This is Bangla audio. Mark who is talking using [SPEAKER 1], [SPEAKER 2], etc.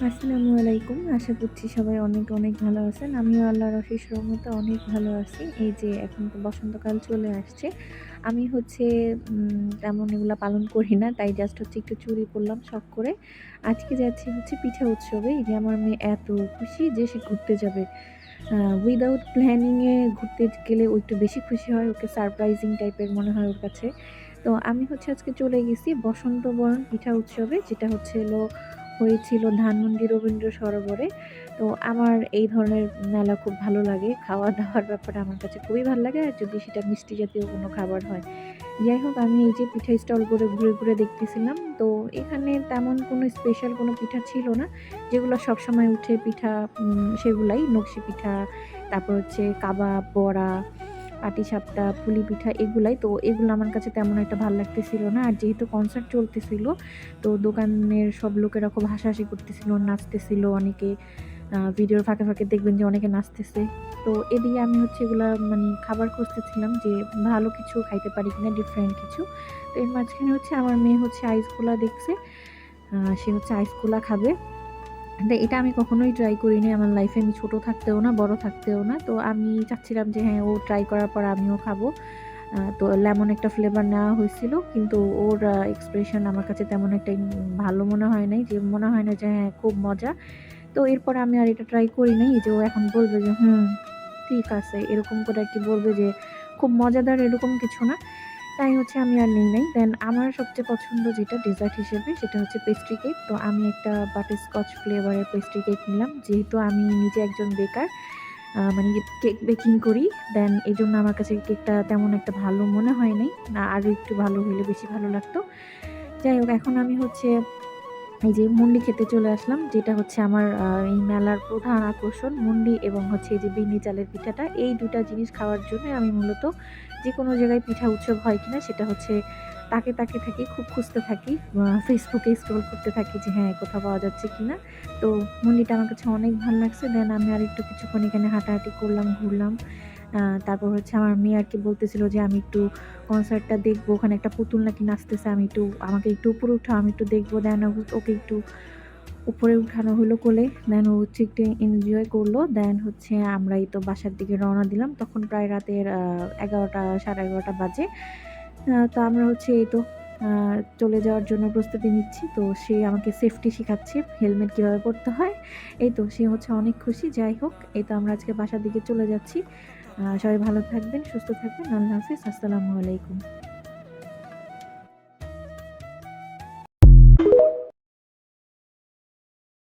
[SPEAKER 1] আসসালামু আলাইকুম। আশা করছি সবাই অনেক, অনেক ভালো আছেন। আমিও আল্লাহর অশেষ রহমতে অনেক ভালো আছি। এই যে এখন তো বসন্তকাল চলে আসছে। আমি হচ্ছে তেমন এগুলা পালন করি না। তাই জাস্ট হচ্ছে একটু চুড়ি পরলাম শখ করে। আজকে যাচ্ছি হচ্ছে পিঠা উৎসবে। এই যে আমার মেয়ে এত খুশি যে সে ঘুরতে যাবে। উইদাউট প্ল্যানিং এ ঘুরতে গেলে ও একটু বেশি খুশি হয়। ওকে সারপ্রাইজিং টাইপের মনে হয় ওর কাছে। তো আমি হচ্ছে আজকে চলে গেছি বসন্ত বরণ পিঠা উৎসবে, যেটা হয়েছিল ধানমন্ডি রবীন্দ্র সরোবরে। তো আমার এই ধরনের মেলা খুব ভালো লাগে। খাওয়া-দাওয়ার ব্যাপারটা আমার কাছে খুবই ভাল লাগে। আর যদি সেটা মিষ্টি জাতীয় কোনো খাবার হয়। যাই হোক, আমি এই যে পিঠা স্টল করে ঘুরে, ঘুরে দেখতেছিলাম। তো এখানে তেমন কোনো স্পেশাল কোনো পিঠা ছিল না। যেগুলো সবসময় উঠে পিঠা সেগুলাই নকশি পিঠা, তারপর হচ্ছে কাবাব, বড়া, পাটিসাপটা, পুলি পিঠা এগুলাই। তো এগুলো আমার কাছে তেমন একটা ভাল লাগতেছিল না। আর যেহেতু কনসার্ট চলতেছিল, তো দোকানের সব লোকেরা খুব হাসাহাসি করতেছিল, নাচতেছিল অনেকে। ভিডিওর ফাঁকে, ফাঁকে দেখবেন যে অনেকে নাচতেছে। তো এদিকে আমি হচ্ছে এগুলা খাবার খুঁজতেছিলাম যে ভালো কিছু খাইতে পারি কিনা, ডিফারেন্ট কিছু। তো এর মাঝখানে হচ্ছে আমার মেয়ে হচ্ছে আইস গোলা দেখছে। সে হচ্ছে আইস গোলা খাবে। এটা আমি কখনোই ট্রাই করিনি আমার লাইফে। আমি ছোট থাকতেও না, বড় থাকতেও না। তো আমি চাচ্ছিলাম যে হ্যাঁ, ও ট্রাই করার পর আমিও খাবো। তো লেমন একটা ফ্লেভার নেওয়া হয়েছিল। কিন্তু ওর এক্সপ্রেশন আমার কাছে তেমন একটা ভালো মনে হয় নাই। যে মনে হয় না যে হ্যাঁ, খুব মজা। তো এরপরে আমি আর এটা ট্রাই করি নাই। এই যে ও এখন বলবে যে ঠিক আছে। এরকম করে আরকি বলবে যে খুব মজাদার এরকম কিছু না। তাই হচ্ছে আমি আর নেই নাই। দেন আমার সবচেয়ে পছন্দ যেটা ডেজার্ট হিসেবে সেটা হচ্ছে পেস্ট্রি কেক। তো আমি একটা বাটারস্কচ ফ্লেভারের পেস্ট্রি কেক নিলাম। যেহেতু আমি নিজে একজন বেকার, মানে কেক বেকিং করি। দেন এজন্য আমার কাছে কেকটা তেমন একটা ভালো মনে হয় নাই। আরো একটু ভালো হইলে বেশি ভালো লাগতো। যাই হোক, এখন আমি হচ্ছে এই যে মুন্ডি খেতে চলে আসলাম। যেটা হচ্ছে আমার এই মেলার প্রধান আকর্ষণ মুন্ডি এবং হচ্ছে এই যে বিন্নি চালের পিঠাটা। এই ২ টা জিনিস খাওয়ার জন্যই আমি মূলত যেকোনো জায়গায় পিঠা উৎসব হয় কিনা সেটা হচ্ছে তাকে থাকি, খুব খুঁজতে থাকি। ফেসবুকে স্ক্রল করতে থাকি যে হ্যাঁ, কোথাও পাওয়া যাচ্ছে কিনা। তো মুন্ডিটা আমার কাছে অনেক ভাল লাগছে। দেন আমি আরেকটু কিছুক্ষণ এখানে হাঁটাহাঁটি করলাম, ঘুরলাম। তারপর হচ্ছে আমার মেয়ে আরকি বলতেছিল যে আমি একটু কনসার্টটা দেখবো। ওখানে একটা পুতুল নাকি নাচতেছে। আমাকে একটু উপরে উঠাও, আমি একটু দেখবো। দেন ওকে একটু উপরে উঠানো হলো কোলে। দেন ও হচ্ছে একটু এনজয় করলো। দেন হচ্ছে আমরা এই তো বাসার দিকে রওনা দিলাম। তখন প্রায় রাতের ১১টা ১১:৩০ বাজে। তো আমরা হচ্ছে এই তো আ চলে যাওয়ার জন্য প্রস্তুতি নিচ্ছি। তো সে আমাকে সেফটি শিখাচ্ছে, হেলমেট কিভাবে পড়তে হয়। এই তো সে হচ্ছে অনেক খুশি। যাই হোক, এই তো আমরা আজকে বাসার দিকে চলে যাচ্ছি। সবাই ভালো থাকবেন, সুস্থ থাকবেন। আল্লাহ হাফেজ। আসসালামু আলাইকুম।